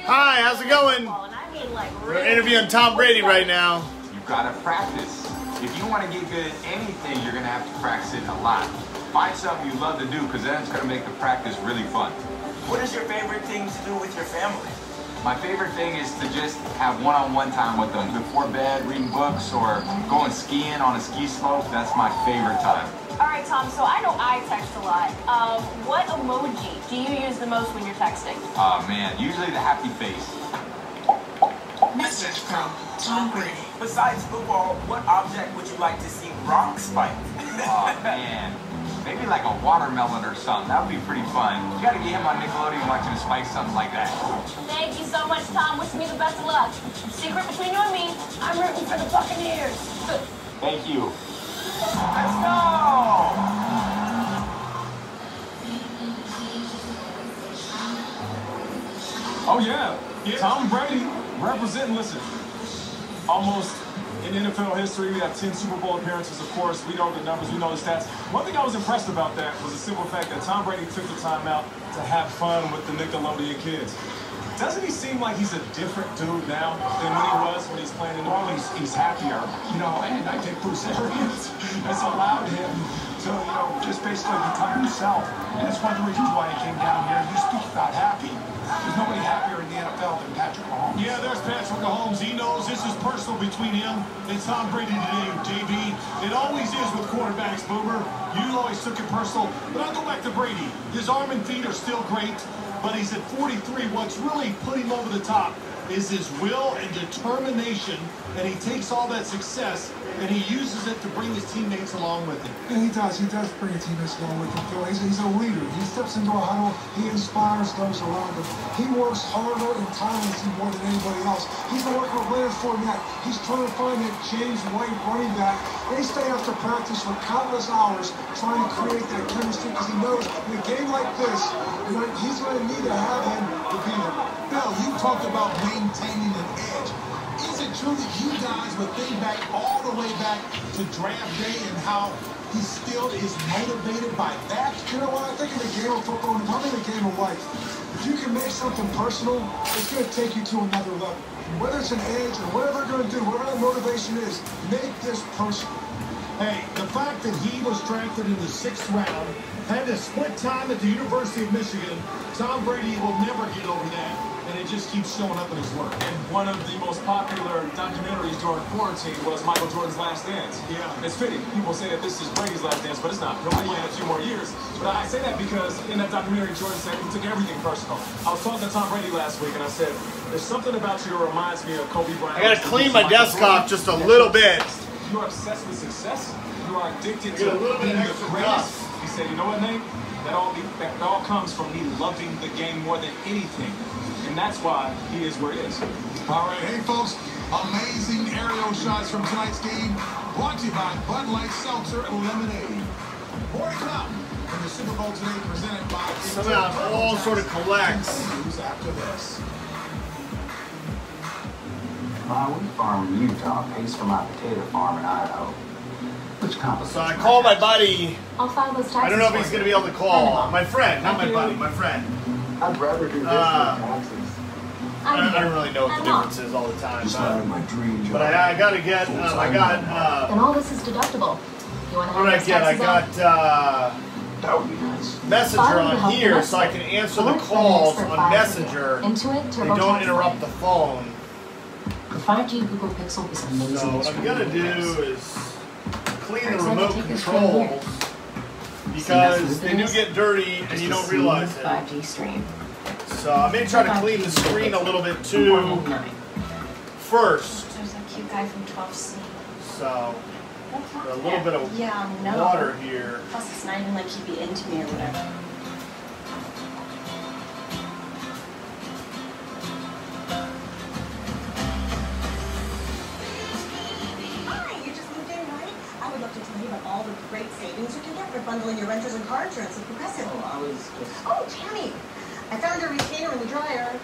Hi, how's it going? We're interviewing Tom Brady right now. You've got to practice. If you want to get good at anything, you're going to have to practice it a lot. Find something you love to do, because then it's going to make the practice really fun. What is your favorite thing to do with your family? My favorite thing is to just have one-on-one time with them. Before bed, reading books, or going skiing on a ski slope. That's my favorite time. All right, Tom, so I know I text a lot. What emoji do you use the most when you're texting? Oh, man, usually the happy face. Message from Tom Brady. Besides football, what object would you like to see Gronk spike? Oh, man. Maybe like a watermelon or something. That would be pretty fun. You got to get him on Nickelodeon watching to spike something like that. Thank you so much, Tom. Wishing me the best of luck. Secret between you and me, I'm rooting for the Buccaneers. Thank you. Let's go! Oh, yeah. Tom Brady representing, listen, almost in NFL history, we have 10 Super Bowl appearances, of course. We know the numbers, we know the stats. One thing I was impressed about that was the simple fact that Tom Brady took the time out to have fun with the Nickelodeon kids. Doesn't he seem like he's a different dude now than when he's playing in the Well, he's happier, you know, and I think Bruce Arians has allowed him to, you know, just basically become himself. And it's one of the reasons why he came down here. You speak about happy. There's nobody happier in the NFL than Patrick Mahomes. Yeah, there's Patrick Mahomes. He knows this is personal between him and Tom Brady today, JB. It always is with quarterbacks, Boomer. You always took it personal. But I'll go back to Brady. His arm and feet are still great, but he's at 43. What's really put him over the top is his will and determination, and he takes all that success and he uses it to bring his teammates along with him. Yeah, he does bring his teammates along with him, Phil. He's a leader. He steps into a huddle, he inspires those around him. He works harder and tirelessly more than anybody else. He's been working with Leonard Fournette. He's trying to find that James White running back. They stay after practice for countless hours trying to create that chemistry, because he knows in a game like this, he's going to need to have him to beat him. Bill, you talked about maintaining an edge. Is it true that you guys would think back all the way back to draft day and how he still is motivated by that? You know what? I think in the game of football, and probably in the game of life, if you can make something personal, it's going to take you to another level. Whether it's an edge or whatever they're going to do, whatever that motivation is, make this personal. Hey, the fact that he was drafted in the 6th round, had to split time at the University of Michigan, Tom Brady will never get over that, and it just keeps showing up in his work. And one of the most popular documentaries during quarantine was Michael Jordan's Last Dance. Yeah. It's fitting. People say that this is Brady's last dance, but it's not. He'll play in a few more years. But I say that because in that documentary, Jordan said he took everything personal. I was talking to Tom Brady last week, and I said, there's something about you that reminds me of Kobe Bryant. I gotta clean my desk off just a little bit. You're obsessed with success. You are addicted to Get a little bit being the extra greatest. dust. He said, you know what, Nate? That all comes from me loving the game more than anything. And that's why he is where he is. All right, hey folks, amazing aerial shots from tonight's game, brought to you by Bud Light Seltzer and Lemonade. More to come in the Super Bowl today, presented by Somehow it all sort of collects. News after this. My wheat farm in Utah pays for my potato farm in Idaho. Which complicates So I call my buddy. I'll file those taxes. I don't know if he's going to be able to call. My friend, not my buddy, my friend. I'd rather do this than taxes. I don't really know what the difference is all the time. Just having my dream job. But I got to get, I got, And all this is deductible. You want to what did I have get? I taxes got That would be nice. Messenger on here so I can answer the calls on Messenger. Intuit, They don't interrupt the phone. The 5G Google Pixel is amazing. So what I'm going to do is clean the remote controls because they do get dirty and you don't realize it. 5G stream. So I may try to clean the screen a little bit too first. There's a cute guy from 12C. So a little bit of water here. Plus, it's not even like he'd be into me or whatever. Hi, you just moved in, right? I would love to tell you about all the great savings you can get for bundling your renters and car insurance with Progressive. I was just... Oh, Tammy, I found your retainer in the dryer.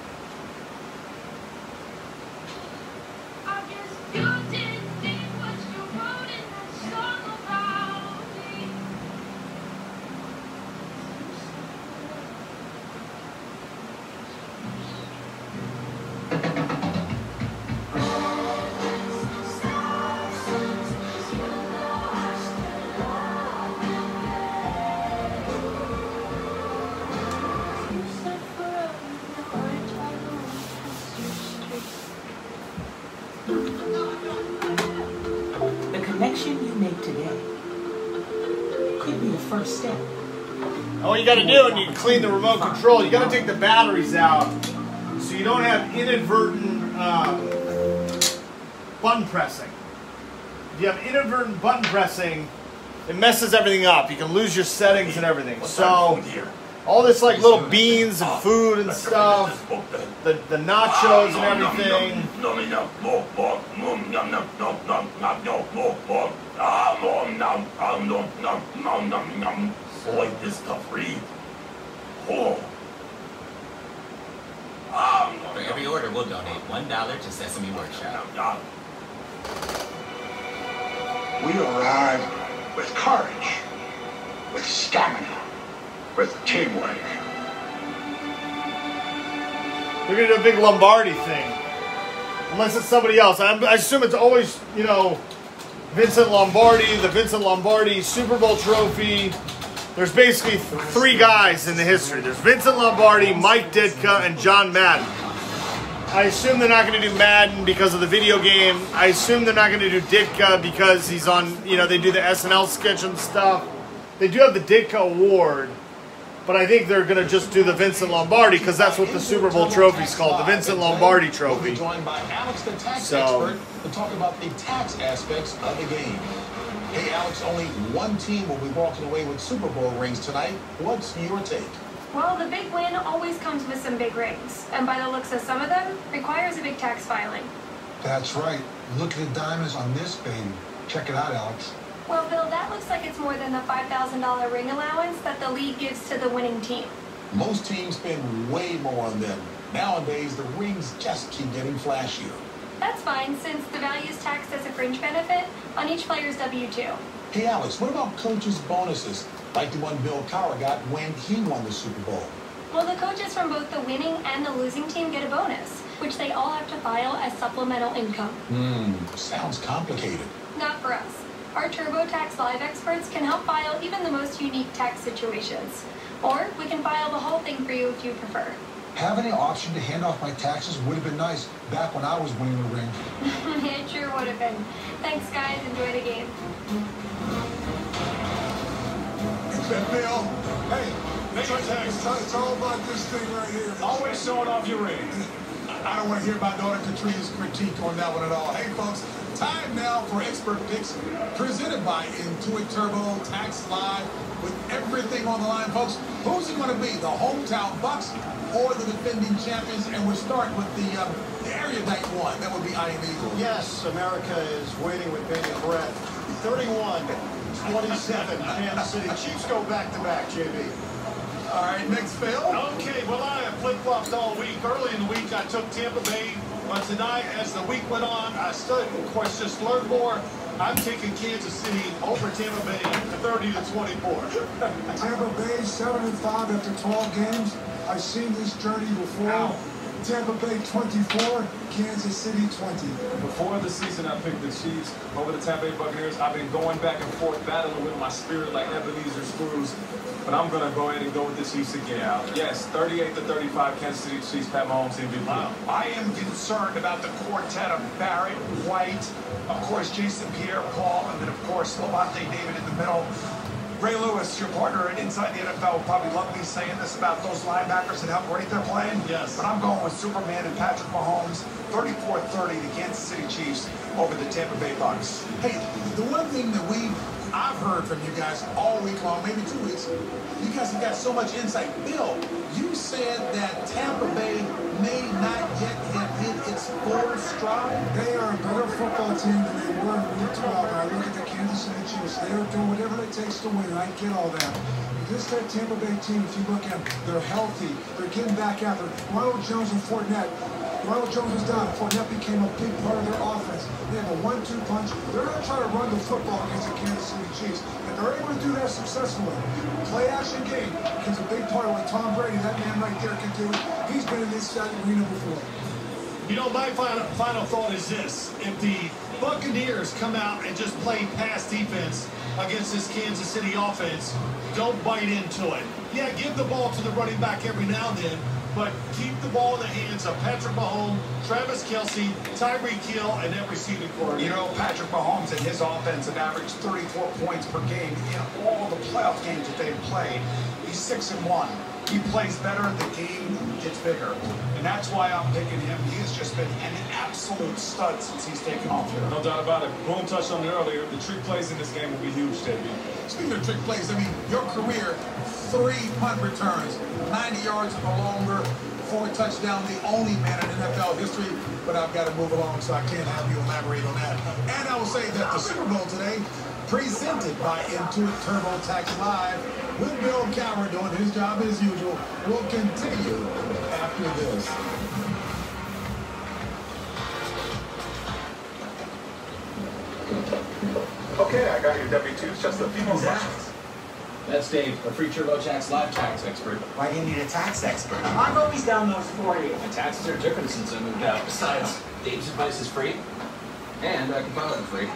first step. All you got to do when you clean the remote control, you got to take the batteries out so you don't have inadvertent button pressing. If you have inadvertent button pressing, it messes everything up. You can lose your settings and everything. So all this like little beans and food and stuff, the nachos and everything. Like this stuff, Reed. Oh. For every order, we'll donate $1 to Sesame Workshop. We arrive with courage, with stamina, with teamwork. They're going to do a big Lombardi thing. Unless it's somebody else. I assume it's always, you know, Vincent Lombardi, the Vincent Lombardi Super Bowl trophy. There's basically 3 guys in the history. There's Vincent Lombardi, Mike Ditka, and John Madden. I assume they're not going to do Madden because of the video game. I assume they're not going to do Ditka because he's on, you know, they do the SNL sketch and stuff. They do have the Ditka Award, but I think they're going to just do the Vincent Lombardi because that's what the Super Bowl trophy is called, the Vincent Lombardi trophy. We'll be joined by Alex, the tax expert, to talk about the tax aspects of the game. Hey, Alex, only one team will be walking away with Super Bowl rings tonight. What's your take? Well, the big win always comes with some big rings, and by the looks of some of them, requires a big tax filing. That's right. Look at the diamonds on this baby. Check it out, Alex. Well, Bill, that looks like it's more than the $5,000 ring allowance that the league gives to the winning team. Most teams spend way more on them. Nowadays, the rings just keep getting flashier. That's fine, since the value is taxed as a fringe benefit on each player's W-2. Hey, Alex, what about coaches' bonuses, like the one Bill Cowher got when he won the Super Bowl? Well, the coaches from both the winning and the losing team get a bonus, which they all have to file as supplemental income. Sounds complicated. Not for us. Our TurboTax Live experts can help file even the most unique tax situations. Or we can file the whole thing for you if you prefer. Having the option to hand off my taxes would have been nice back when I was winning the ring. It sure would have been. Thanks, guys. Enjoy the game. Bill, hey, it's all about this thing right here. Always showing off your ring. I don't want to hear my daughter Katrina's critique on that one at all. Hey, folks, time now for Expert Picks, presented by Intuit Turbo Tax Live. With everything on the line, folks, who's it going to be, the hometown Bucks or the defending champions? And we're starting with the area night one. That would be Iron Eagle. Yes, America is waiting with bated breath. 31-27, Kansas City. Chiefs go back-to-back, JB. All right, next, Phil. Okay, well, I have flip-flopped all week. Early in the week, I took Tampa Bay. But tonight, as the week went on, I studied, of course, just learned more. I'm taking Kansas City over Tampa Bay 30-24. Tampa Bay 7-5 after 12 games. I've seen this journey before. Ow. Tampa Bay 24, Kansas City 20. Before the season, I picked the Chiefs over the Tampa Bay Buccaneers. I've been going back and forth, battling with my spirit like Ebenezer Scrooge. But I'm going to go ahead and go with the Chiefs again. Yes, 38-35, Kansas City Chiefs, Pat Mahomes, MVP. Wow. I am concerned about the quartet of Barrett, White, of course, Jason Pierre-Paul, and then, of course, Levante David in the middle. Ray Lewis, your partner and inside the NFL, will probably love me saying this about those linebackers and how great they're playing. Yes. But I'm going with Superman and Patrick Mahomes, 34-30, the Kansas City Chiefs over the Tampa Bay Bucks. Hey, the one thing that I've heard from you guys all week long, maybe 2 weeks, you guys have got so much insight. Bill, you said that Tampa Bay may not yet have hit its full stride. They are a better football team than they were in week 12. I look at the Kansas City Chiefs. They are doing whatever it takes to win. I get all that. This that Tampa Bay team, if you look at them, they're healthy. They're getting back after Ronald Jones and Fournette. Ronald Jones was down. Fournette became a big part of their offense. They have a 1-2 punch. They're going to try to run the football against the Kansas City Chiefs. And they're able to do that successfully. Play-action game is a big part of what Tom Brady, that man right there, can do. He's been in this arena before. You know, my final thought is this. If the Buccaneers come out and just play pass defense against this Kansas City offense, don't bite into it. Yeah, give the ball to the running back every now and then, but keep the ball in the hands of Patrick Mahomes, Travis Kelce, Tyreek Hill, and that receiving corps. You know, Patrick Mahomes and his offense have averaged 34 points per game in all the playoff games that they've played. He's 6-1. He plays better, the game gets bigger. And that's why I'm picking him. He has just been an absolute stud since he's taken off here. No doubt about it. Boone touched on it earlier. The trick plays in this game will be huge, JB. Speaking of trick plays, I mean, your career, 3 punt returns, 90 yards or longer, 4 touchdowns, the only man in NFL history. But I've got to move along, so I can't have you elaborate on that. And I will say that the Super Bowl today, presented by Intuit TurboTax Live, with Bill Cowher doing his job as usual, will continue after this. Okay, I got your W-2s. Just a few more questions. That's Dave, a free TurboTax Live tax expert. Why do you need a tax expert? I've always done those for you. My taxes are different since I moved out. Besides, Dave's advice is free, and I can file it free.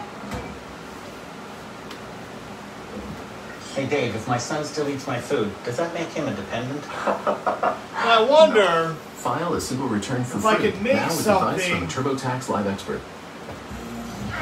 Hey Dave, if my son still eats my food, does that make him a dependent? I wonder. File a simple return for if free. I could make now with advice from something. a TurboTax Live expert.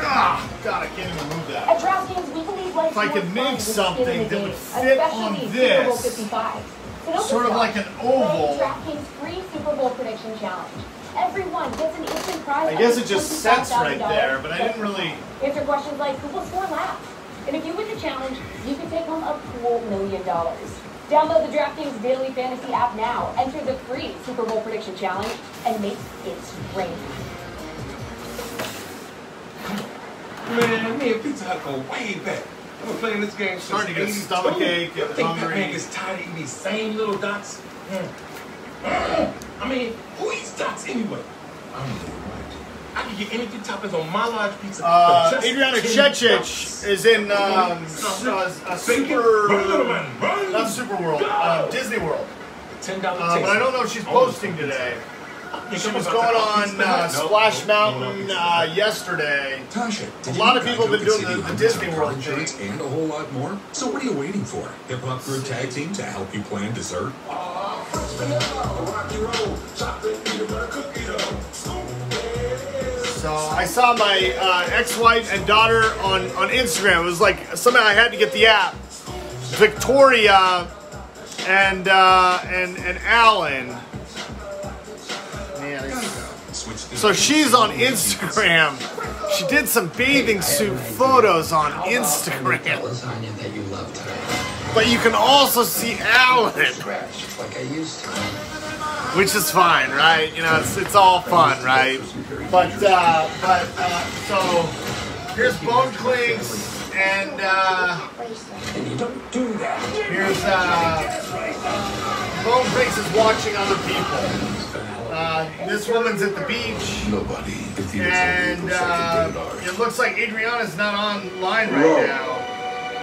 Ah, God, I can't even move that. At DraftKings, we believe life's If I could more fun make with something skin in the that game, would fit on especially Super Bowl this, 55. So don't sort of be like an shocked. oval. Play DraftKings free Super Bowl prediction challenge. Everyone gets an instant prize. I guess up it to just sets right $25,000. there, but I didn't really. Answer questions like who will score last. And if you win the challenge, you can take home a cool $1 million. Download the DraftKings Daily Fantasy app now. Enter the free Super Bowl prediction challenge and make it rain. Man, me and Pizza Hut go way back. I've been playing this game since Starting to get a 82. stomachache, get I think hungry. Batman gets tired of eating these same little dots. I mean, who eats dots anyway? I'm doing right. I can get anything toppings on my large pizza. for just Adriana 10 Chechich bucks. is in not Super World, Disney World. $10 But I don't know if she's posting today. She was going on Splash Mountain yesterday. Tasha, a lot of people have been doing the Disney World thing. And a whole lot more. So what are you waiting for? Hip Hop Crew Tag Team to help you plan dessert? So I saw my ex-wife and daughter on Instagram. It was like somehow I had to get the app. Victoria and Alan. Man, so she's on Instagram. She did some bathing suit photos on Instagram. But you can also see Alan, which is fine, right? You know, it's all fun, right? But so here's Bone Clinks and you don't do that. Here's Bone Clinks is watching other people. This woman's at the beach. Nobody. And it looks like Adriana's not online right now.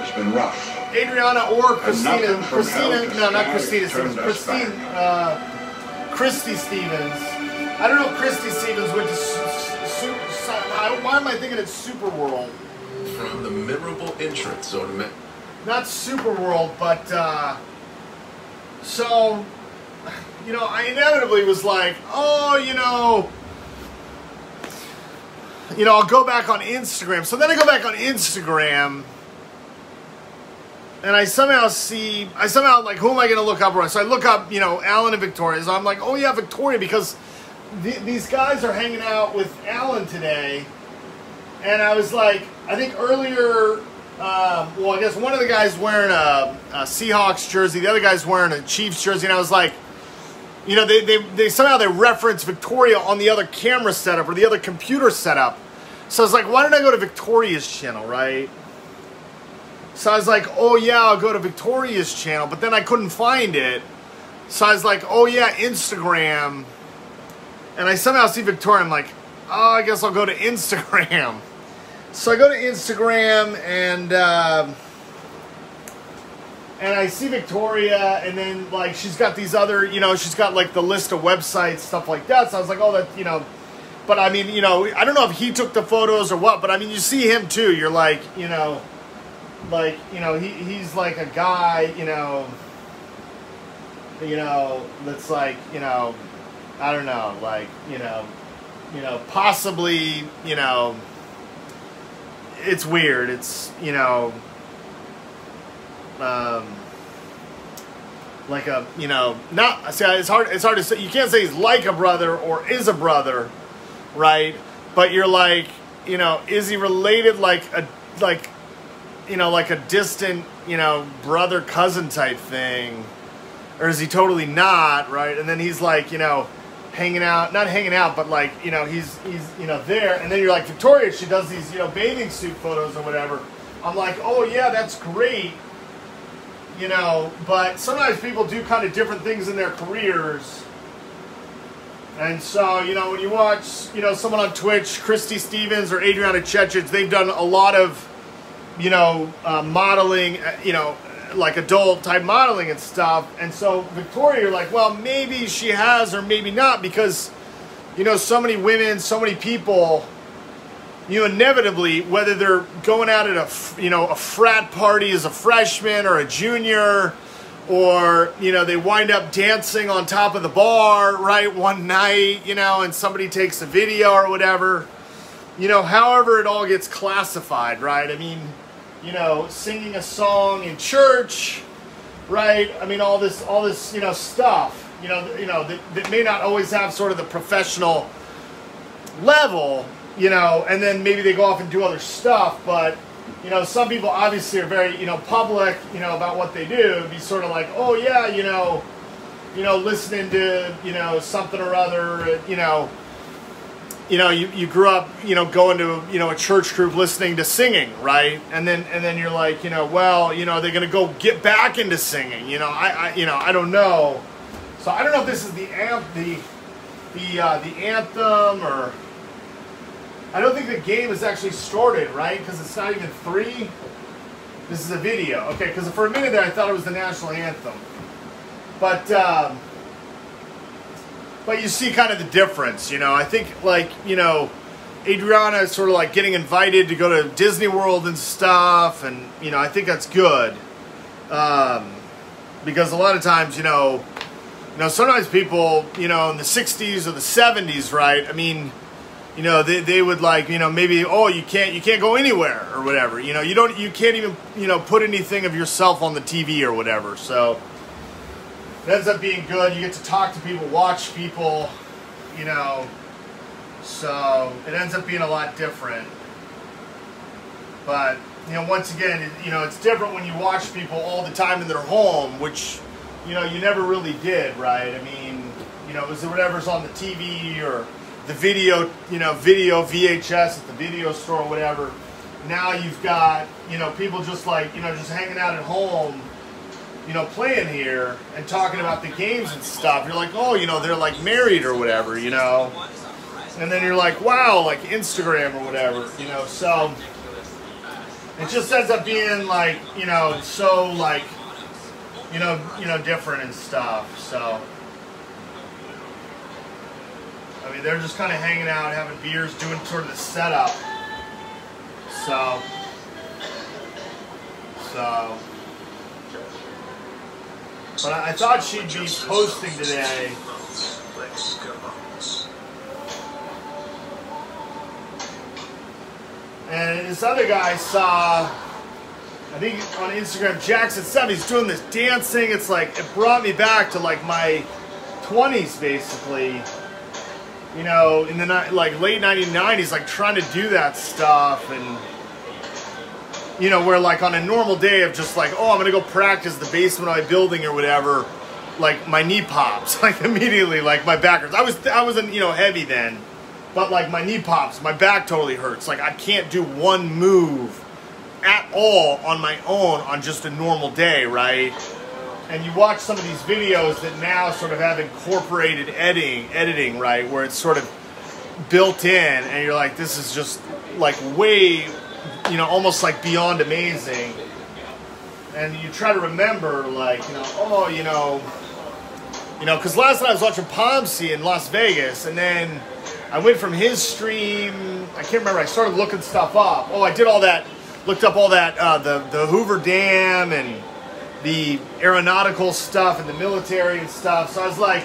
It's been rough. Adriana or Christina, no, not Christina Stevens, Christy Stevens. I don't know if Christy Stevens went to why am I thinking it's Super World? From the memorable entrance on Not Super World, but so, you know, I inevitably was like, oh, you know, I'll go back on Instagram. So then I go back on Instagram, and I somehow like, who am I going to look up? So I look up, you know, Alan and Victoria. So I'm like, oh yeah, Victoria, because these guys are hanging out with Alan today. And I was like, I think earlier, well, I guess one of the guys wearing a Seahawks jersey, the other guy's wearing a Chiefs jersey, and I was like, you know, they somehow they reference Victoria on the other camera setup or the other computer setup. So I was like, why didn't I go to Victoria's channel, right? So I was like, oh yeah, I'll go to Victoria's channel, but then I couldn't find it. So I was like, oh yeah, Instagram. And I somehow see Victoria, I'm like, oh, I guess I'll go to Instagram. So I go to Instagram and I see Victoria, and then like she's got these other, you know, she's got like the list of websites, stuff like that. So I was like, oh, that, you know, but I mean, you know, I don't know if he took the photos or what, but I mean, you see him too. You're like, you know, he's like a guy, you know. you know, that's like, you know, I don't know, like, you know, possibly, you know, it's weird. It's, you know, like a, you know, not, see, it's hard to say. You can't say he's like a brother or is a brother, right? But you're like, you know, is he related like a, like, you know, like a distant, you know, brother cousin type thing, or is he totally not, right? And then he's like, you know, hanging out, not hanging out, but like, you know, he's you know, there, and then you're like, Victoria, she does these, you know, bathing suit photos or whatever. I'm like, oh yeah, that's great, you know, but sometimes people do kind of different things in their careers. And so, you know, when you watch, you know, someone on Twitch, Christy Stevens or Adriana Chechich, they've done a lot of, you know, modeling, you know, like adult type modeling and stuff. And so Victoria, you're like, well, maybe she has or maybe not, because, you know, so many women, so many people, you know, inevitably, whether they're going out at a, you know, a frat party as a freshman or a junior, or, you know, they wind up dancing on top of the bar, right, one night, you know, and somebody takes a video or whatever, you know, however it all gets classified, right? I mean, you know, singing a song in church, right? I mean, all this, you know, stuff, you know, that may not always have sort of the professional level, you know, and then maybe they go off and do other stuff, but, you know, some people obviously are very, you know, public, you know, about what they do. It'd be sort of like, oh yeah, you know, listening to, you know, something or other, you know, you grew up, you know, going to, you know, a church group listening to singing, right? And then you're like, you know, well, you know, they're going to go get back into singing, you know, I don't know. So I don't know if this is the anthem, or I don't think the game is actually started, right? Because it's not even 3. This is a video. Okay, because for a minute there I thought it was the national anthem. But you see kind of the difference, you know. I think, like, you know, Adriana is sort of like getting invited to go to Disney World and stuff, and, you know, I think that's good. Because a lot of times, you know, sometimes people, you know, in the 60s or the 70s, right, I mean, you know, they would, like, you know, maybe, oh, you can't go anywhere or whatever, you know, you can't even, you know, put anything of yourself on the TV or whatever. So it ends up being good. You get to talk to people, watch people, you know, so it ends up being a lot different. But, you know, once again, you know, it's different when you watch people all the time in their home, which, you know, you never really did, right? I mean, you know, it was whatever's on the TV or the video, you know, video VHS at the video store or whatever. Now you've got, you know, people just like, you know, just hanging out at home, you know, playing here and talking about the games and stuff. You're like, oh, you know, they're like married or whatever, you know. And then you're like, wow, like Instagram or whatever, you know. So it just ends up being like, you know, so like, you know, different and stuff. So I mean, they're just kind of hanging out, having beers, doing sort of the setup. So, but I thought she'd be posting today. And this other guy saw, I think on Instagram, Jackson 7, he's doing this dancing. It's like, it brought me back to like my 20s, basically. You know, in the like late 1990s, like trying to do that stuff, and you know, where like on a normal day of just like, oh, I'm gonna go practice the basement of my building or whatever, like my knee pops, like immediately, like my back hurts. I wasn't, you know, heavy then, but like my knee pops, my back totally hurts. Like I can't do one move at all on my own on just a normal day, right? And you watch some of these videos that now sort of have incorporated editing, right, where it's sort of built in, and you're like, this is just like way, you know, almost like beyond amazing. And you try to remember, like, you know, oh, you know, because last night I was watching Pomsey in Las Vegas, and then I went from his stream, I can't remember, I started looking stuff up. Oh, I did all that, looked up all that, the Hoover Dam, and the aeronautical stuff and the military and stuff. So I was like,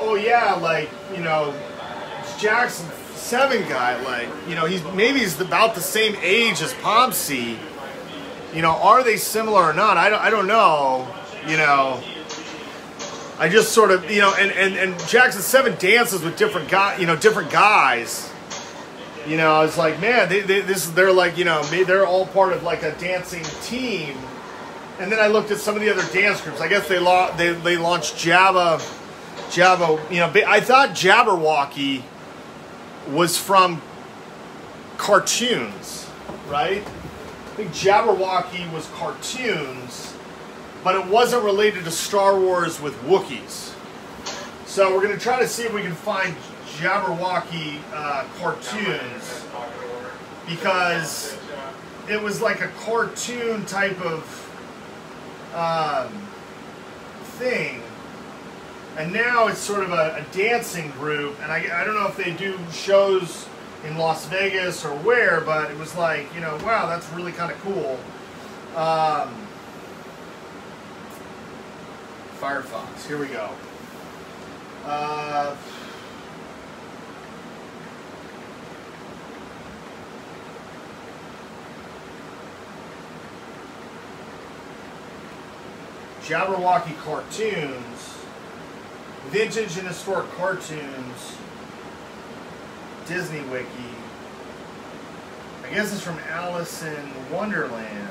oh yeah, like, you know, Jackson 7 guy, like, you know, he's about the same age as Pomsey. You know, are they similar or not? I don't know. You know, I just sort of, you know, and Jackson 7 dances with different guys. You know, I was like, man, they're like, you know, they're all part of like a dancing team. And then I looked at some of the other dance groups. I guess they launched Jabba. You know, I thought Jabberwocky was from cartoons, right? I think Jabberwocky was cartoons, but it wasn't related to Star Wars with Wookiees. So we're going to try to see if we can find Jabberwocky cartoons, because it was like a cartoon type of thing. And now it's sort of a dancing group, and I don't know if they do shows in Las Vegas or where, but it was like, you know, wow, that's really kind of cool. Firefox, here we go. Jabberwocky cartoons. Vintage and historic cartoons. Disney Wiki. I guess it's from Alice in Wonderland.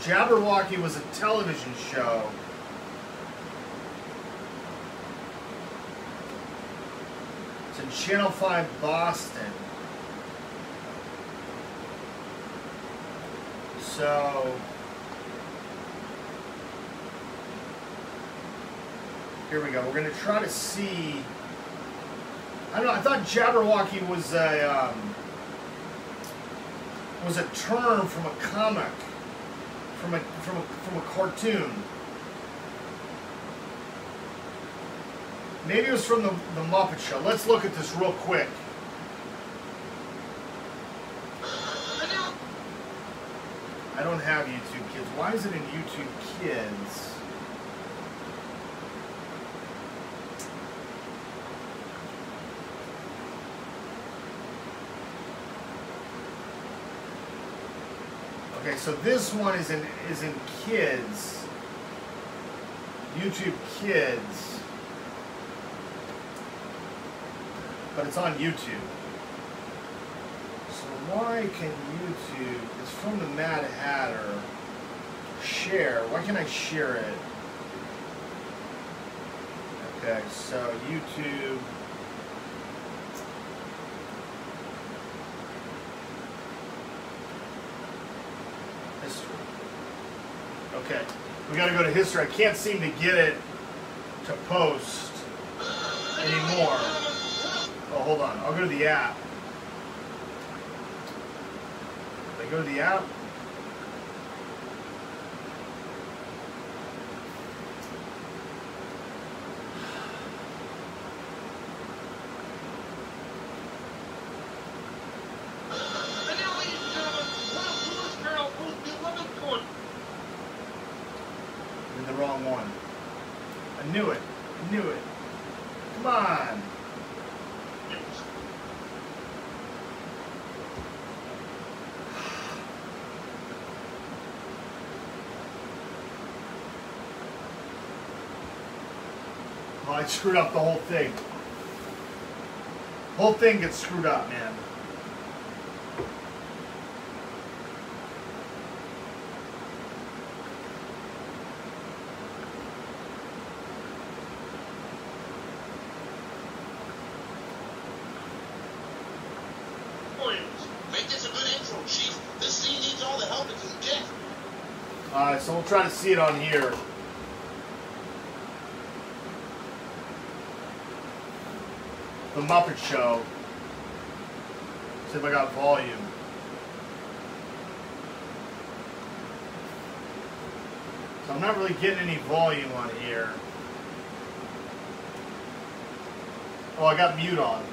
Jabberwocky was a television show. It's in Channel 5 Boston. So here we go. We're going to try to see. I don't know. I thought Jabberwocky was a term from a comic, from a cartoon. Maybe it was from the Muppet Show. Let's look at this real quick. I don't have YouTube Kids. Why is it in YouTube Kids? Okay, so this one is in Kids. YouTube Kids. But it's on YouTube. Why can YouTube, it's from the Mad Hatter, share, why can't I share it? Okay, so YouTube, history. Okay, we gotta go to history. I can't seem to get it to post anymore. Oh, hold on, I'll go to the app. Go to the app. And now, ladies and gentlemen, one of Lewis Carroll who's beloved poet. I'm in the wrong one. I knew it. I knew it. Come on. Oh, I screwed up the whole thing. Whole thing gets screwed up, man. Make this a good intro, Chief. This scene needs all the help it can get. Alright, so we'll try to see it on here. The Muppet Show. See if I got volume. So I'm not really getting any volume on here. Oh, I got mute on.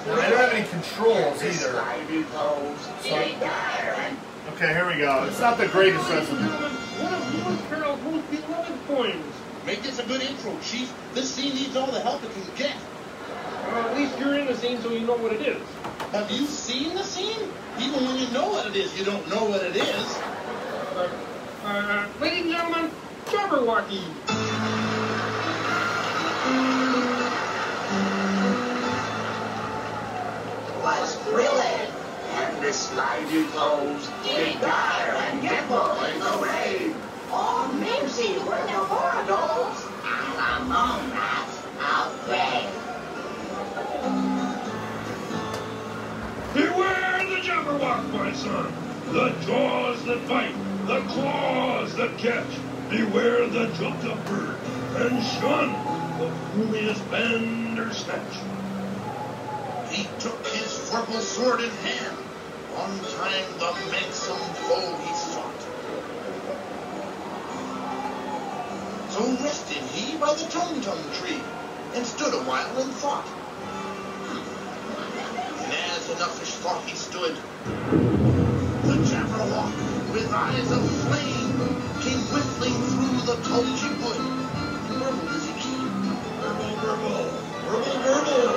Now, I don't have any controls either. So, okay, here we go. It's not the greatest recipe. One of Lewis Carroll's most beloved poems. Make this a good intro, Chief. This scene needs all the help it can get. At least you're in the scene so you know what it is. Have you seen the scene? Even when you know what it is, you don't know what it is. Ladies and gentlemen, Jabberwocky. Was thrilling, and the slidey toes did gyre and gimble in the rain. All Mimsy were the portals, and the moon rats afraid. Beware the Jabberwock, my son. The jaws that bite, the claws that catch. Beware the jumped-up bird, and shun the frumious bandersnatch. He took his purple sword in hand. One time the manxome foe he sought. So rested he by the tum-tum tree, and stood a while in thought. And as in uffish thought he stood, the Jabberwock, with eyes of flame, came whistling through the tulgey wood. Burbled as he came. Burble, burble, burble, burble.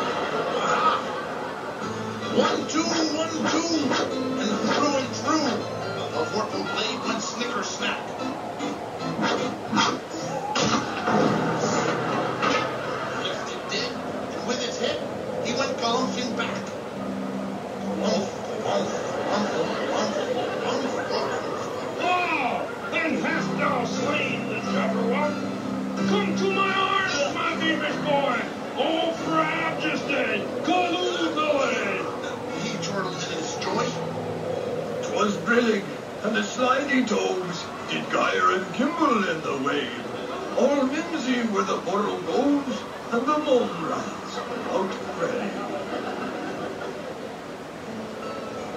Ah! 1, 2, 1, 2, and through, the vorpal blade went snicker-snack. Lifted dead, and with its head, he went galumphing back. Oh, then hast thou slain the Jabberwock? Come to my arms, my beamish boy! Oh, for Abjesday, Galoogalay! He chortled in his joy. 'Twas brillig, and the slidey toes did gyre and gimble in the wave. All mimsy were the portal goes, and the mome rats out prey.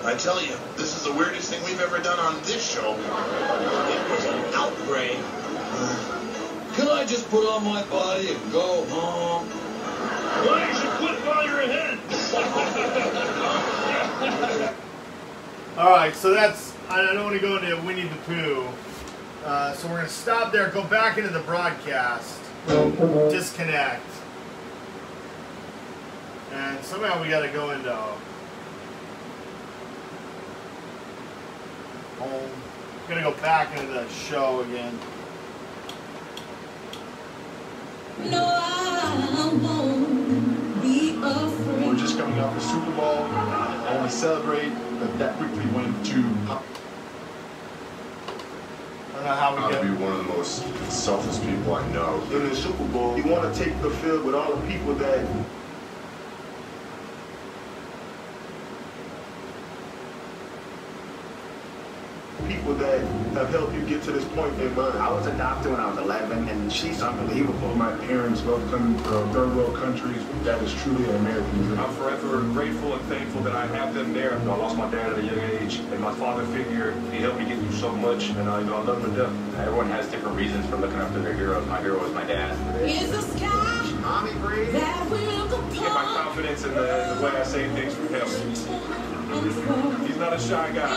I tell you, this is the weirdest thing we've ever done on this show. It was an outbreak. Can I just put on my body and go home? Why you should quit while you're ahead? Alright, so that's... I don't want to go into Winnie the Pooh. So we're going to stop there, go back into the broadcast, disconnect. And somehow we got to go into... home. I'm going to go back into the show again. No, I won't be afraid. We're just coming off the Super Bowl. I want to celebrate that quickly went to. I don't know how we I'll get. be one of the most selfless people I know. In the Super Bowl, you want to take the field with all the people that. People that have helped you get to this point in mind. I was adopted when I was 11, and she's unbelievable. My parents both come from third world countries. That is truly an American dream. I'm forever grateful and thankful that I have them there. I lost my dad at a young age, and my father figure, he helped me get through so much, and I love him to death. Everyone has different reasons for looking up to their heroes. My hero is my dad. Is the sky that will Get my confidence in the way I say things from him. He's not a shy guy.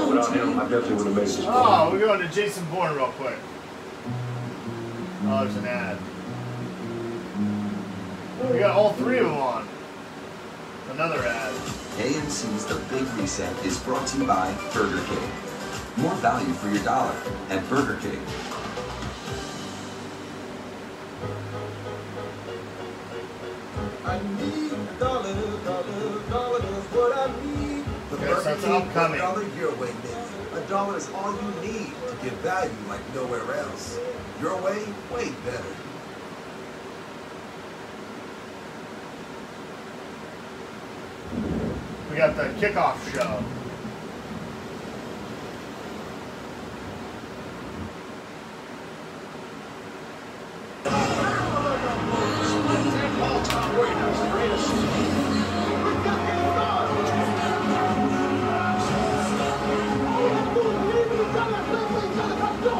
Without him, I definitely would have made this. Oh, we're going to Jason Bourne real quick. Oh, there's an ad. We got all three of them on. Another ad. AMC's The Big Reset is brought to you by Burger King. More value for your dollar at Burger King. I need a dollar is what I need. The Burger King upcoming. $1 your way, baby. $1 is all you need to get value like nowhere else. Your way, way better. We got the kickoff show.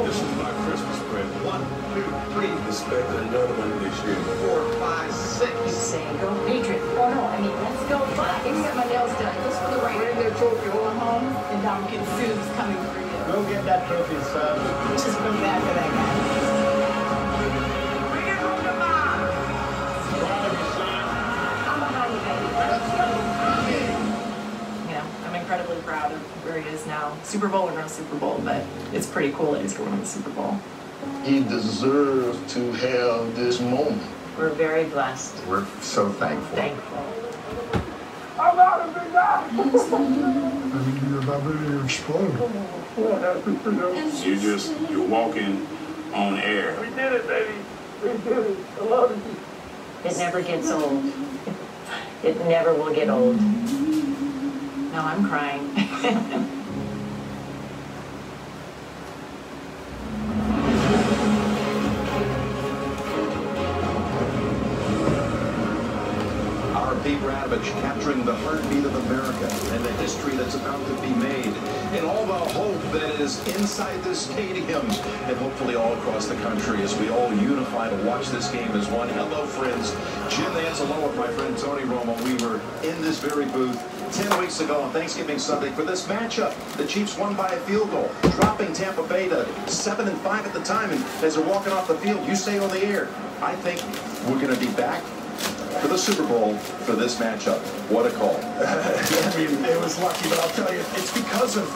This is my Christmas present. $1 trophy going home, and Dominican Sue's coming for you. Go get that trophy, son. Just really bad for that guy. Bring it home to mom. Proud of you, son. I'm behind you, baby. You know, I'm incredibly proud of where he is now. Super Bowl or no Super Bowl, but it's pretty cool that he's going to the Super Bowl. He deserves to have this moment. We're very blessed. We're so thankful. Thankful. I'm out of it now. I mean, you're about ready to explode. You're walking on air. We did it, baby. We did it. I love you. It never gets old. It never will get old. No, I'm crying. Pete Radovich capturing the heartbeat of America and the history that's about to be made, and all the hope that is inside this stadium and hopefully all across the country as we all unify to watch this game as one. Hello, friends. Jim Anzalo with my friend Tony Romo. We were in this very booth 10 weeks ago on Thanksgiving Sunday for this matchup. The Chiefs won by a field goal, dropping Tampa Bay to 7-5 at the time, and as they're walking off the field, you say on the air, I think we're going to be back for the Super Bowl for this matchup. What a call. I mean, it was lucky, but I'll tell you, it's because of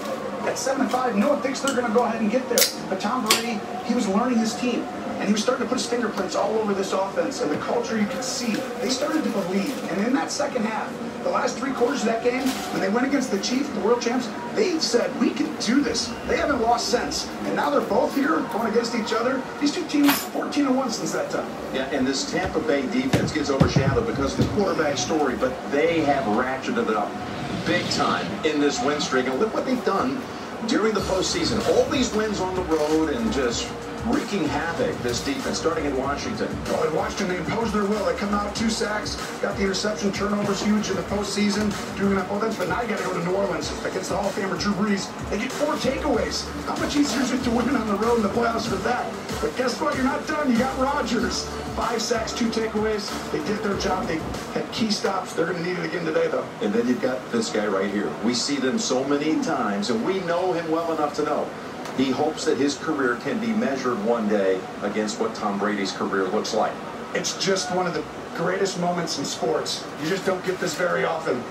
at 7-5, no one thinks they're going to go ahead and get there. But Tom Brady, he was learning his team, and he was starting to put his fingerprints all over this offense, and the culture you could see. They started to believe, and in that second half, the last 3 quarters of that game, when they went against the Chiefs, the world champs, they said, we can do this. They haven't lost since. And now they're both here going against each other. These two teams, 14-1 since that time. Yeah, and this Tampa Bay defense gets overshadowed because of the quarterback story, but they have ratcheted it up big time in this win streak. And look what they've done during the postseason. All these wins on the road and just wreaking havoc, this defense, starting in Washington. Oh, in Washington, they imposed their will. They come out 2 sacks, got the interception, turnovers huge in the postseason, doing that offense, but now you got to go to New Orleans against the Hall of Famer Drew Brees. They get 4 takeaways. How much easier is it to win on the road in the playoffs for that? But guess what? You're not done. You got Rodgers. 5 sacks, 2 takeaways. They did their job. They had key stops. They're going to need it again today, though. And then you've got this guy right here. We see them so many times, and we know him well enough to know he hopes that his career can be measured one day against what Tom Brady's career looks like. It's just one of the greatest moments in sports. You just don't get this very often.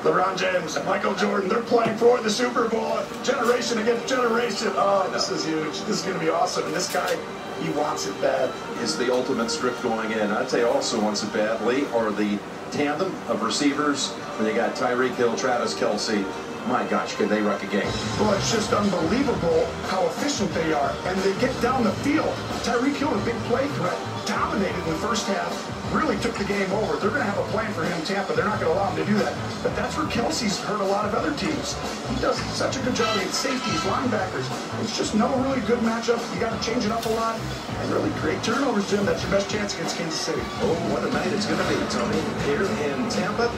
LeBron James and Michael Jordan, they're playing for the Super Bowl. Generation against generation. Oh, this is huge. This is going to be awesome. And this guy, he wants it bad. Is the ultimate script going in. I'd say also wants it badly, or the tandem of receivers when you got Tyreek Hill, Travis Kelce. My gosh, can they wreck a game? Well, it's just unbelievable how efficient they are. And they get down the field. Tyreek Hill, a big play threat, dominated in the first half, really took the game over. They're going to have a plan for him in Tampa. They're not going to allow him to do that. But that's where Kelce's hurt a lot of other teams. He does such a good job against safeties, linebackers. It's just no really good matchup. You got to change it up a lot and really create turnovers, Jim. That's your best chance against Kansas City. Oh, what a night it's going to be, Tony, here in Tampa.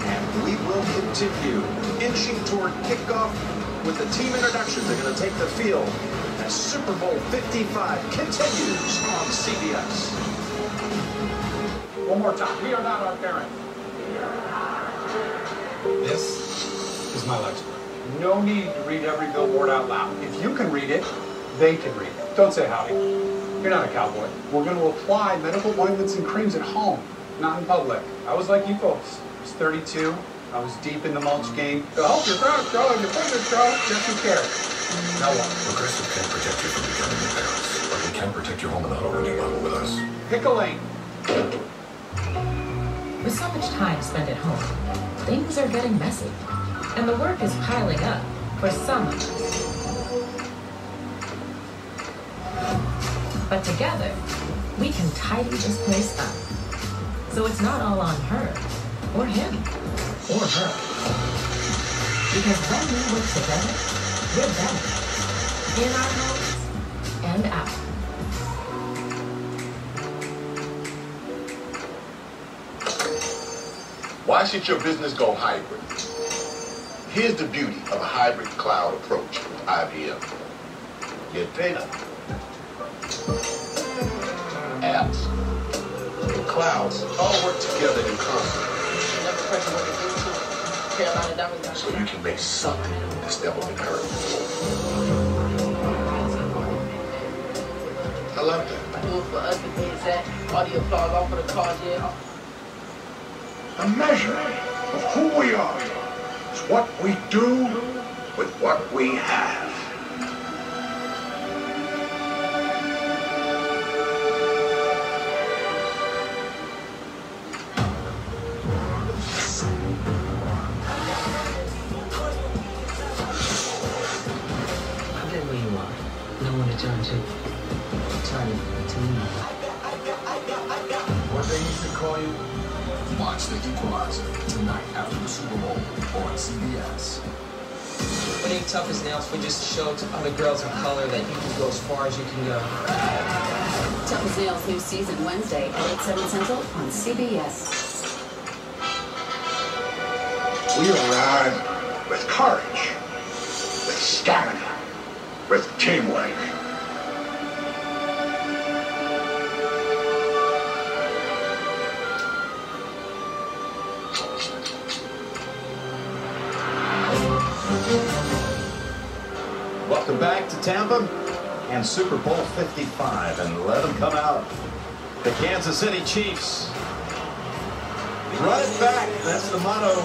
And we will continue inching toward kickoff with the team introductions. They're going to take the field as Super Bowl 55 continues on CBS. One more time. We are not our parent. This is my lecture. No need to read every billboard out loud. If you can read it, they can read it. Don't say howdy. You're not a cowboy. We're going to apply medical ointments and creams at home, not in public. I was like you folks. I was 32. I was deep in the mulch game. To help your grass grow and your fingers grow, just who cares? Now what? Progressive can protect you from becoming embarrassed, but we can protect your home in the home level with us. Pick a lane. With so much time spent at home, things are getting messy, and the work is piling up for some of us. But together, we can tidy this place up, so it's not all on her, or him, or her. Because when we work together, we're better, in our homes and out. Why should your business go hybrid? Here's the beauty of a hybrid cloud approach with IBM. Get data, apps, and clouds all work together in concert. Carolina Divers got So you can make something that's never been heard before. I like that. do it for us to be exact. All the applause off for the cause, yeah. A measure of who we are is what we do with what we have. I've been where you are. No one to turn to. Turn to me. What they used to call you? Watch The Equalizer tonight after the Super Bowl on CBS. It ain't tough as nails. We just show to other girls of color that you can go as far as you can go. Tough as Nails new season Wednesday at 8/7 Central on CBS. We arrive with courage, with stamina, with teamwork. Welcome back to Tampa and Super Bowl 55, and let them come out. The Kansas City Chiefs. Run it back. That's the motto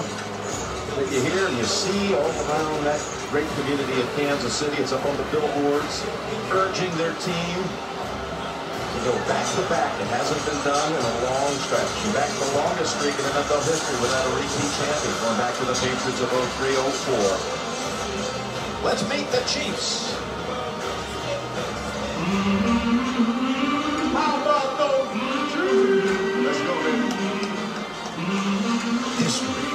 that you hear and you see all around that great community of Kansas City. It's up on the billboards, urging their team to go back to back. It hasn't been done in a long stretch. In fact, the longest streak in NFL history without a repeat champion, going back to the Patriots of 03-04. Let's meet the Chiefs. How about those Chiefs? Let's go, baby. History,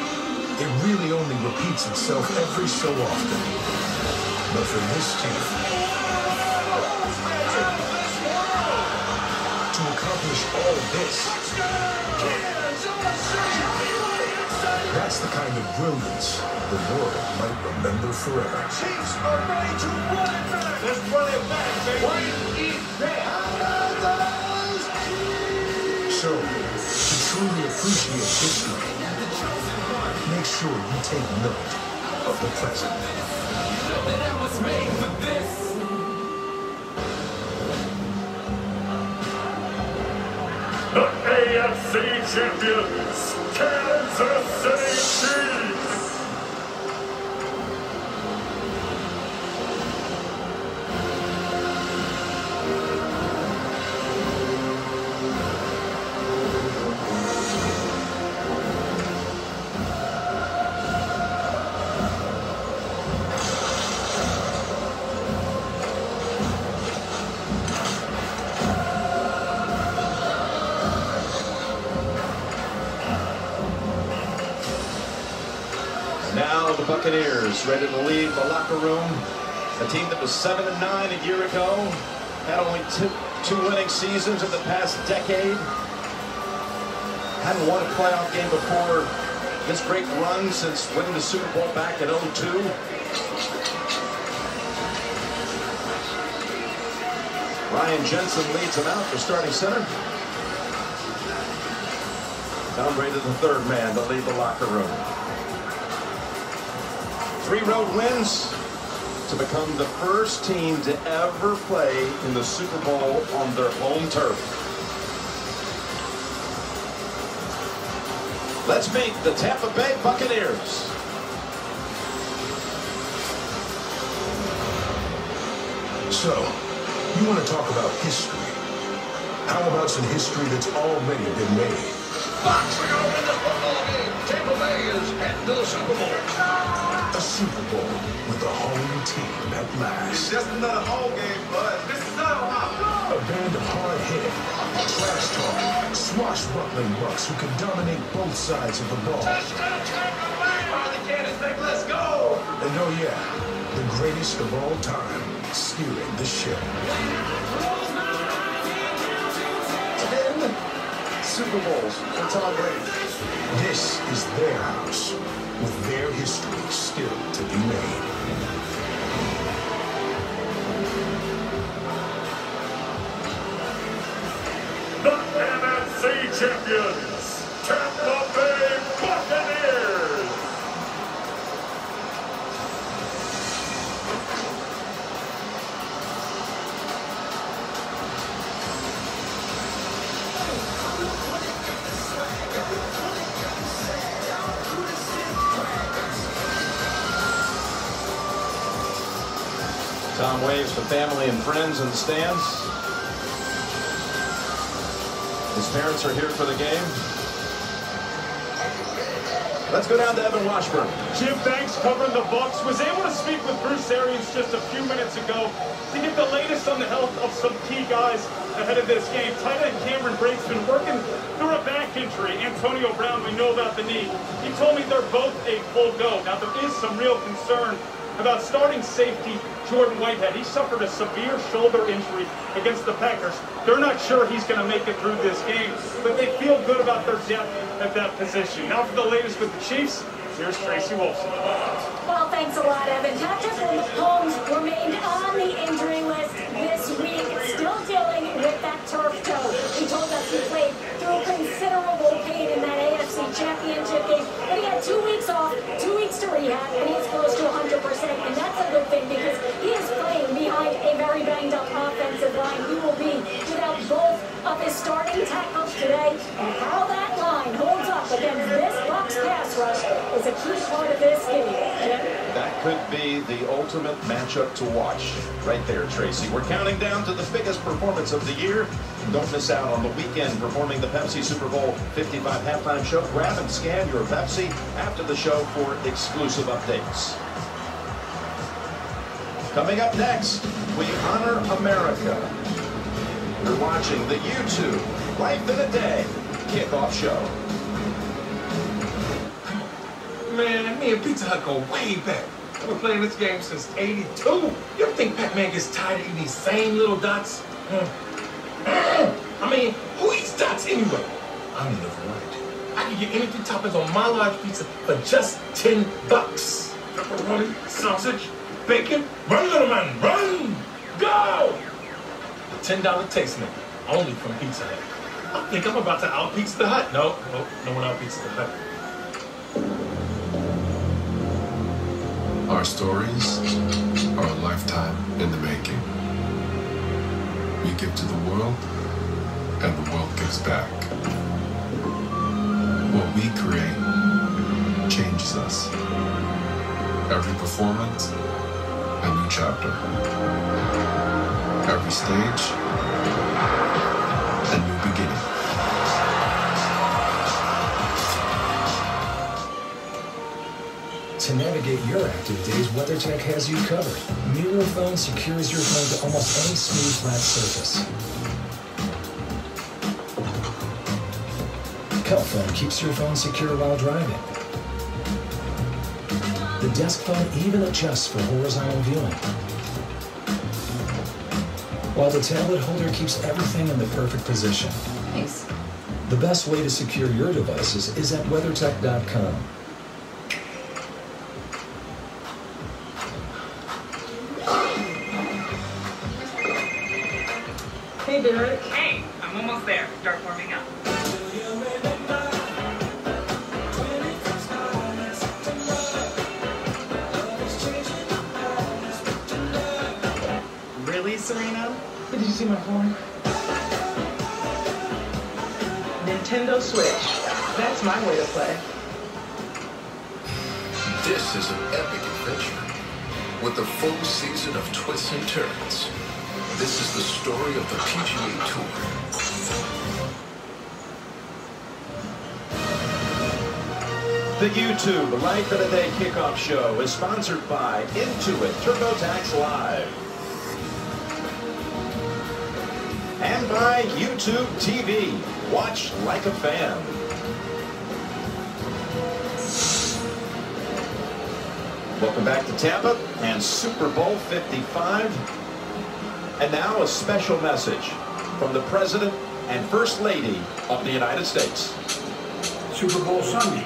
it really only repeats itself every so often. But for this team, to accomplish all this, that's the kind of brilliance the world might remember forever. Chiefs are ready to run it back. Let's run it back, baby. What is that? So, to truly appreciate history, make sure you take note of the present. That was made for this. The AFC champions, Kansas City Chiefs. Now the Buccaneers ready to leave the locker room. A team that was 7-9 a year ago, had only two winning seasons in the past decade. Hadn't won a playoff game before this great run since winning the Super Bowl back in 2002. Ryan Jensen leads them out for starting center. Tom Brady, the third man to leave the locker room. 3 road wins to become the first team to ever play in the Super Bowl on their home turf. Let's meet the Tampa Bay Buccaneers. So, you want to talk about history? How about some history that's already been made? Boxing over in this football game. Tampa Bay is heading to the Super Bowl. A Super Bowl with a home team at last. It's just another home game, bud. This is not Ohio. A band of hard-hitting, trash-talking, swashbuckling bucks who can dominate both sides of the ball. Touchdown, Tampa Bay. On the Kansas City, let's go. And oh yeah, the greatest of all time, steering the ship. 10 Super Bowls for Tom Brady. This is their house, with their history still to be made. The NFC champions, Tampa Bay Buccaneers. Tom waves to family and friends in the stands. His parents are here for the game. Let's go down to Evan Washburn. Jim Banks covering the Bucs was able to speak with Bruce Arians just a few minutes ago to get the latest on the health of some key guys ahead of this game. Tight end Cameron Brate's been working through a back injury. Antonio Brown, we know about the knee. He told me they're both a full go. Now, there is some real concern about starting safety Jordan Whitehead. He suffered a severe shoulder injury against the Packers. They're not sure he's going to make it through this game, but they feel good about their depth at that position. Now for the latest with the Chiefs, here's Tracy Wolfson. Well, thanks a lot, Evan. Patrick Mahomes remained on the injury list this week, still dealing with that turf toe. He told us he played through considerable pain in that AFC Championship game, but he had 2 weeks off, 2 weeks to rehab, and he's close to 100%, and that's a good thing because he is playing behind a very banged-up offensive line. He will be without both of his starting tackles today, and how that line holds up against this Bucs pass rush is a key part of this game. That could be the ultimate matchup to watch. Right there, Tracy. We're counting down to the biggest performance of the year. Don't miss out on the weekend performing the Pepsi Super Bowl 55 halftime show. Grab and scan your Pepsi after the show for exclusive updates. Coming up next, we honor America. You're watching the YouTube Life in a Day kickoff show. Man, me and Pizza Hut go way back. I've been playing this game since '82. You ever think Pac-Man gets tired of eating these same little dots? I mean, who eats dots anyway? I need a variety. I can get anything toppings on my large pizza for just $10. Pepperoni, sausage, bacon. Run, little man, run! Go! The $10 taste maker, only from Pizza Hut. I think I'm about to out-pizza the Hut. No one out-pizza the Hut. Our stories are a lifetime in the making. We give to the world, and the world gives back. What we create changes us. Every performance, a new chapter. Every stage, a new beginning. To navigate your active days, WeatherTech has you covered. Mirror Phone secures your phone to almost any smooth, flat surface. Cup Phone keeps your phone secure while driving. The Desk Phone even adjusts for horizontal viewing. While the tablet holder keeps everything in the perfect position. Nice. The best way to secure your devices is at WeatherTech.com. Hey, Derek. Hey, I'm almost there. Start warming up. Really, Serena? Did you see my phone? Nintendo Switch. That's my way to play. This is an epic adventure with a full season of twists and turns. This is the story of the PGA Tour. The YouTube Life in a Day kickoff show is sponsored by Intuit TurboTax Live. And by YouTube TV. Watch like a fan. Welcome back to Tampa and Super Bowl 55. And now a special message from the President and First Lady of the United States. Super Bowl Sunday.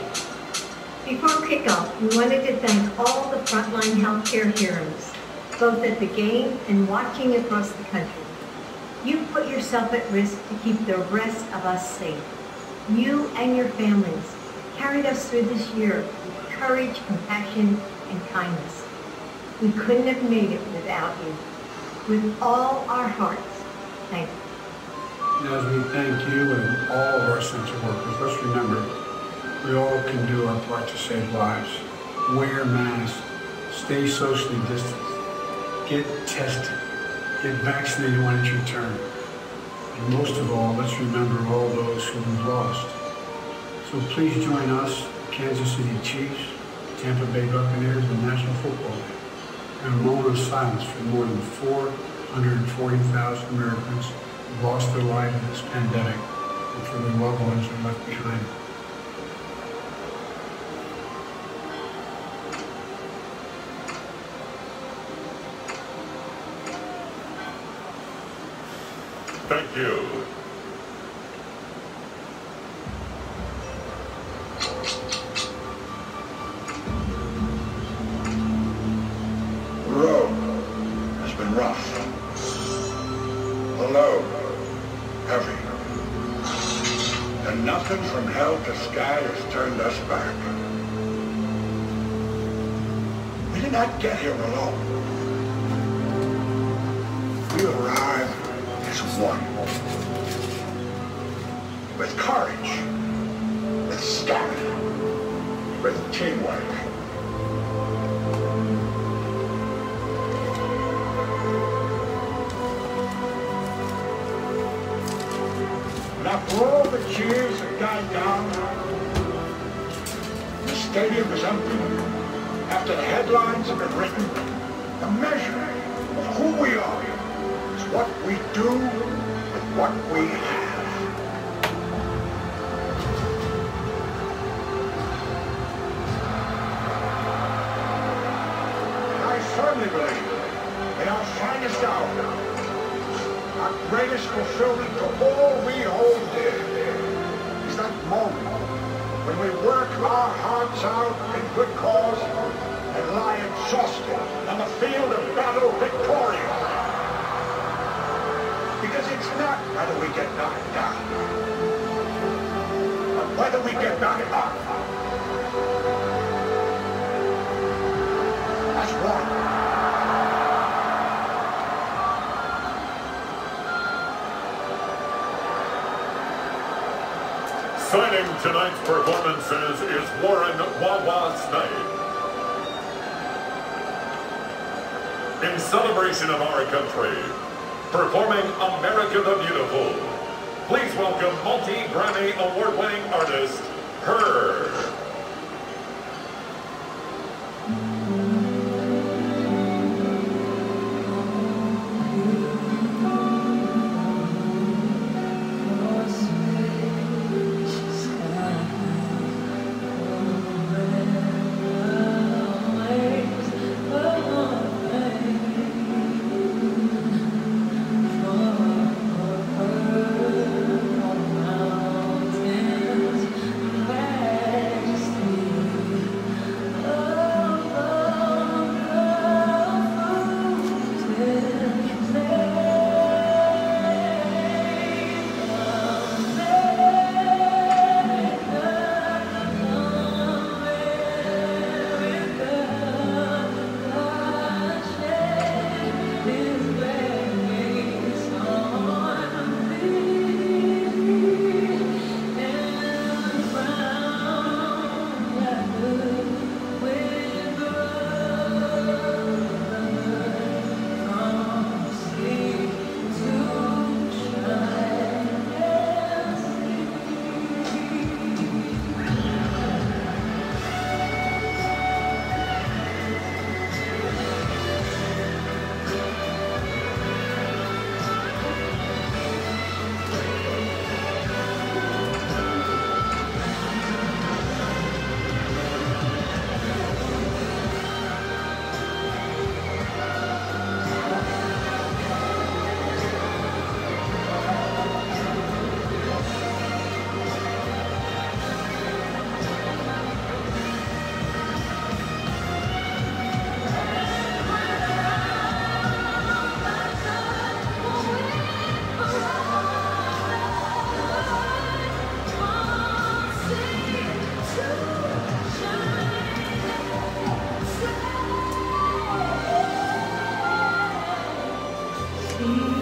Before kickoff, we wanted to thank all the frontline healthcare heroes, both at the game and watching across the country. You put yourself at risk to keep the rest of us safe. You and your families carried us through this year with courage, compassion, and kindness. We couldn't have made it without you. With all our hearts, thank you. And as we thank you and all of our essential workers, let's remember, we all can do our part to save lives. Wear masks, stay socially distanced, get tested. Get vaccinated when it's your turn. And most of all, let's remember all those who we've lost. So please join us, Kansas City Chiefs, Tampa Bay Buccaneers, and National Football League, in a moment of silence for more than 440,000 Americans who lost their lives in this pandemic and for their loved ones who are left behind. Thank you. The road has been rough. The load heavy. And nothing from hell to sky has turned us back. We did not get here alone. We arrived as one. With courage, with stamina, with teamwork. And after all the cheers had died down, the stadium was empty. After the headlines have been written, the measure of who we are is what we do with what we have. I firmly believe in our finest hour, our greatest fulfillment to all we hold dear, is that moment when we work our hearts out in good cause and lie exhausted on the field of battle victorious. Because it's not whether we get knocked down, but whether we get knocked up. That's one. Signing tonight's performances is Warren Wawa Snipe. In celebration of our country, performing America the Beautiful, please welcome multi-Grammy award-winning artist, Her.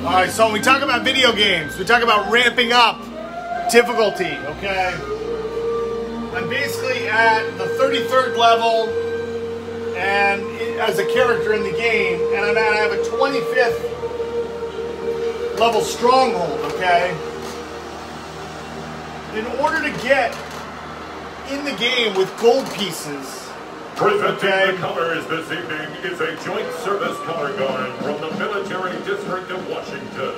All right, so when we talk about video games, we talk about ramping up difficulty, okay? I'm basically at the 33rd level, and as a character in the game, and I have a 25th level stronghold, okay? In order to get in the game with gold pieces, presenting the colors this evening is a joint service color guard from the Military District of Washington.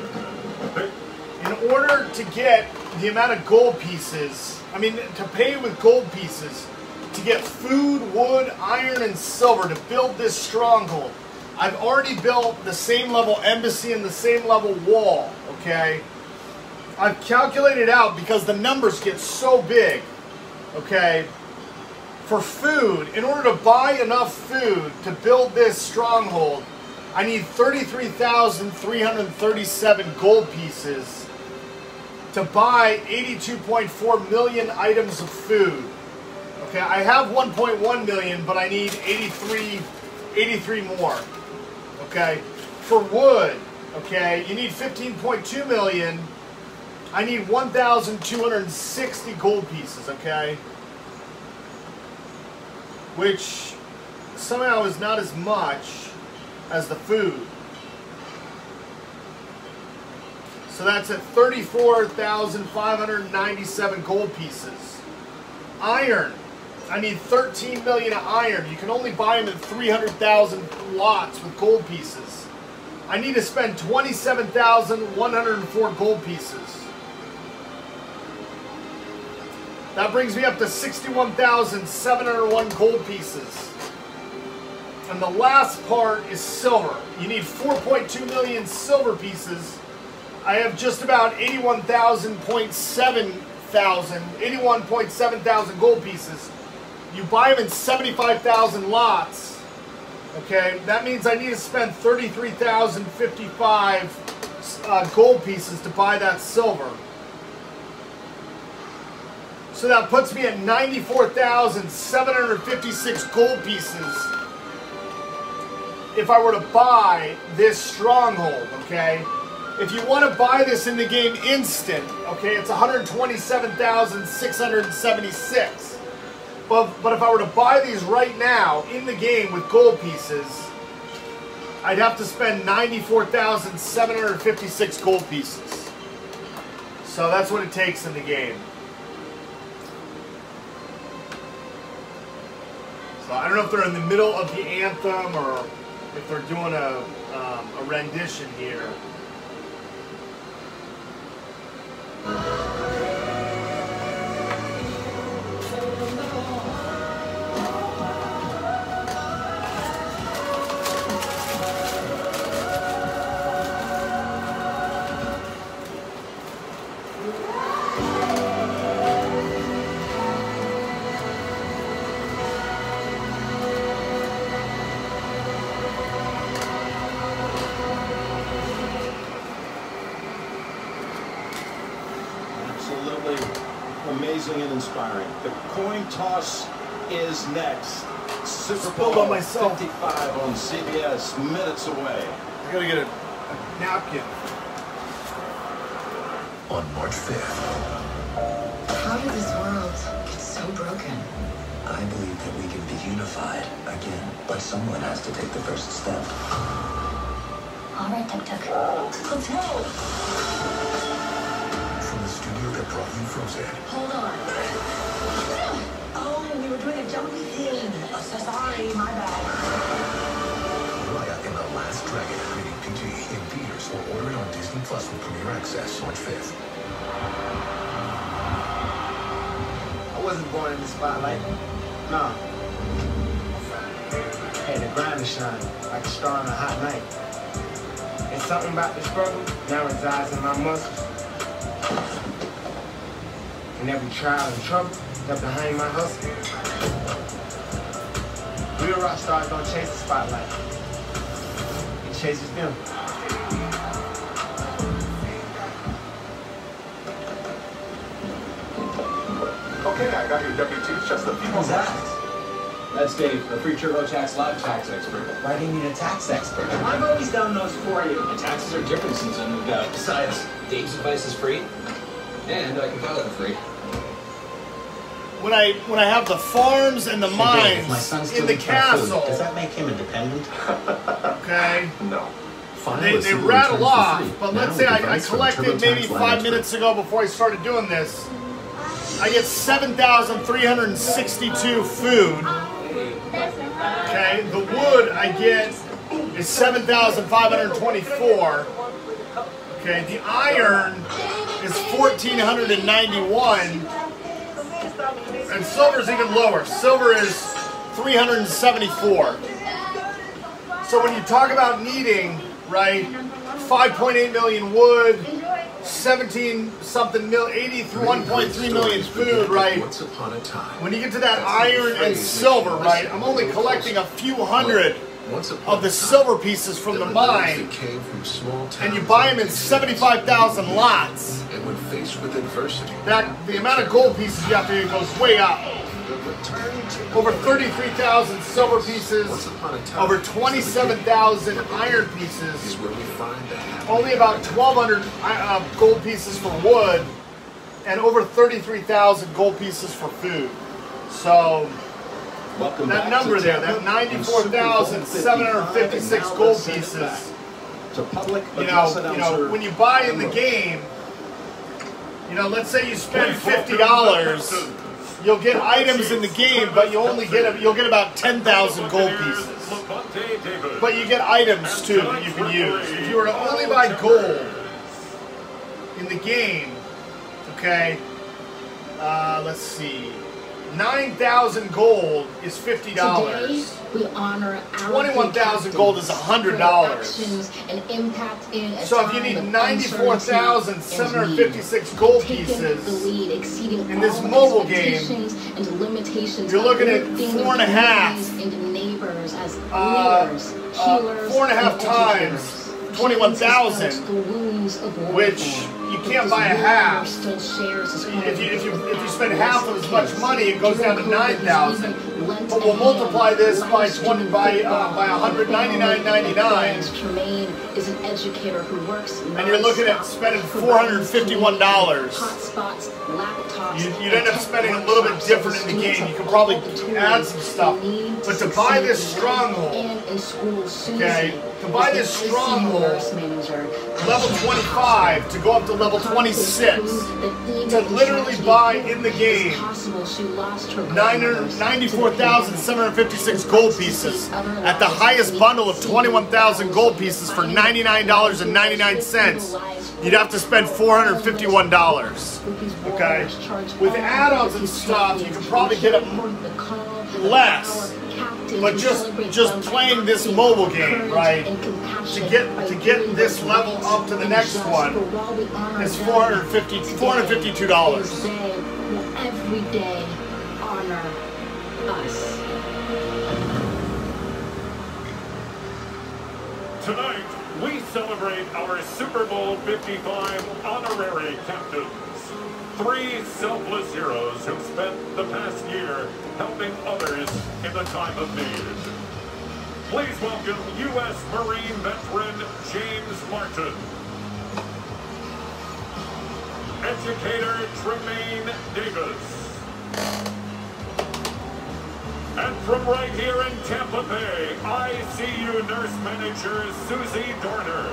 In order to get the amount of gold pieces, to pay with gold pieces, to get food, wood, iron, and silver to build this stronghold, I've already built the same level embassy and the same level wall, okay? I've calculated out, because the numbers get so big, okay? For food, in order to buy enough food to build this stronghold, I need 33,337 gold pieces to buy 82.4 million items of food. Okay, I have 1.1 million, but I need 83 more. Okay, for wood, okay, you need 15.2 million. I need 1,260 gold pieces, okay? Which somehow is not as much as the food. So that's at 34,597 gold pieces. Iron. I need 13 million of iron. You can only buy them in 300,000 lots with gold pieces. I need to spend 27,104 gold pieces. That brings me up to 61,701 gold pieces. And the last part is silver. You need 4.2 million silver pieces. I have just about 81.7 thousand gold pieces. You buy them in 75,000 lots. Okay, that means I need to spend 33,055 gold pieces to buy that silver. So that puts me at 94,756 gold pieces if I were to buy this stronghold, okay? If you want to buy this in the game instant, okay, it's 127,676. But if I were to buy these right now in the game with gold pieces, I'd have to spend 94,756 gold pieces. So that's what it takes in the game. So I don't know if they're in the middle of the anthem or if they're doing a rendition here. Amazing and inspiring. The coin toss is next. Super Bowl 55 on CBS, minutes away. I gotta get a napkin. On March 5th. How did this world get so broken? I believe that we can be unified again, but someone has to take the first step. All right, Tuk Tuk. Let's go. From the studio that brought you Frozen. Hold on. Oh, we were doing a jumpy thing. Sorry, my bad. Raya and the Last Dragon, rated PG in theaters or order it on Disney Plus with Premier Access March 5th. I wasn't born in the spotlight. No. Had to grind to shine, like a star on a hot night. And something about the struggle now resides in my muscles. And every trial and trouble that's behind my hustle. Real rock stars don't chase the spotlight. It chases them. Okay, I got your W-2s, just a few more minutes. That's Dave, the free TurboTax live tax expert. Why do you need a tax expert? I've always done those for you. The taxes are different since I moved out. Besides, Dave's advice is free, and I can file it for free. when I have the farms and the mines in the castle, does that make him independent? Okay. No. They rattle off, but let's say I collected maybe 5 minutes ago before I started doing this. I get 7,362 food. Okay, the wood I get is 7,524. Okay, the iron is 1,491. And silver's even lower. Silver is 374. So when you talk about needing, right, 5.8 million wood, 80 through 1.3 million food, right? When you get to that iron and silver, right, I'm only collecting a few hundred of the silver pieces from the mine, and you buy them in 75,000 lots. And when faced with adversity, The amount of gold pieces you have to get goes way up. Over 33,000 silver pieces, over 27,000 iron pieces, only about 1,200 gold pieces for wood, and over 33,000 gold pieces for food. So that number there, that 94,756 gold pieces, you know, when you buy in the game, you know, let's say you spend $50, you'll get items in the game, but you'll get about 10,000 gold pieces. But you get items too that you can use. If you were to only buy gold in the game, okay, let's see, 9,000 gold is $50. Today, we honor 21,000 gold is $100. And impact in So if you need 94,756 gold pieces in this mobile game, you're looking at 4.5 times 21,000, which you can't buy a half. If you spend half of as much money, it goes down to 9,000. But we'll multiply this by 199.99, is an educator who works, and you're looking at spending $451. You'd end up spending a little bit different in the game. You could probably add some stuff, but to buy this stronghold, okay, to buy this stronghold, level 25 to go up to level 26, to literally buy in the game 94,756 gold pieces at the highest bundle of 21,000 gold pieces for $99.99. You'd have to spend $451. Okay, with add-ons and stuff, you can probably get it less. But just playing this mobile game, right? To get this level up to the next one is $452. Every day honor us. Tonight, we celebrate our Super Bowl 55 honorary captains. 3 selfless heroes who spent the past year helping others in the time of need. Please welcome U.S. Marine veteran James Martin. Educator Tremaine Davis. And from right here in Tampa Bay, ICU nurse manager Susie Dorner.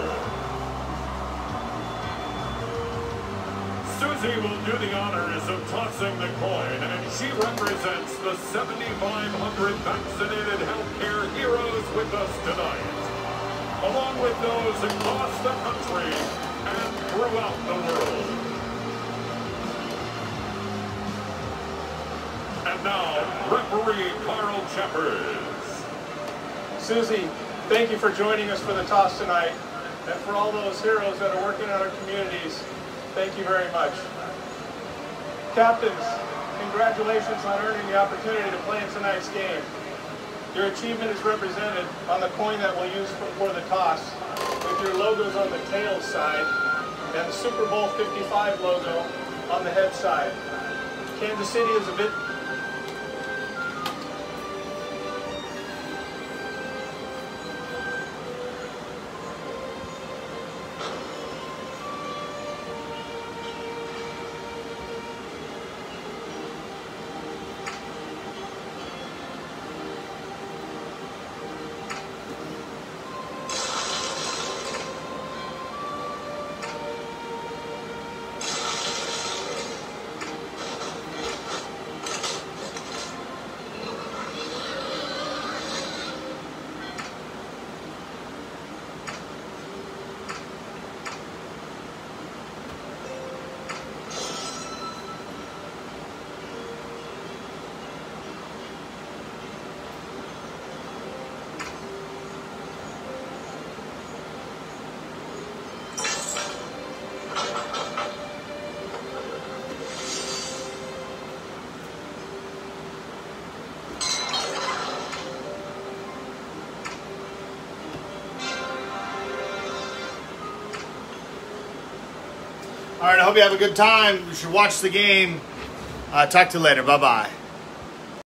Susie will do the honors of tossing the coin, and she represents the 7,500 vaccinated healthcare heroes with us tonight, along with those across the country and throughout the world. And now, referee Carl Chappers. Susie, thank you for joining us for the toss tonight, and for all those heroes that are working in our communities. Thank you very much. Captains, congratulations on earning the opportunity to play in tonight's game. Your achievement is represented on the coin that we'll use for the toss, with your logos on the tail side and the Super Bowl 55 logo on the head side. Kansas City is a bit... All right, I hope you have a good time. You should watch the game. Talk to you later. Bye-bye.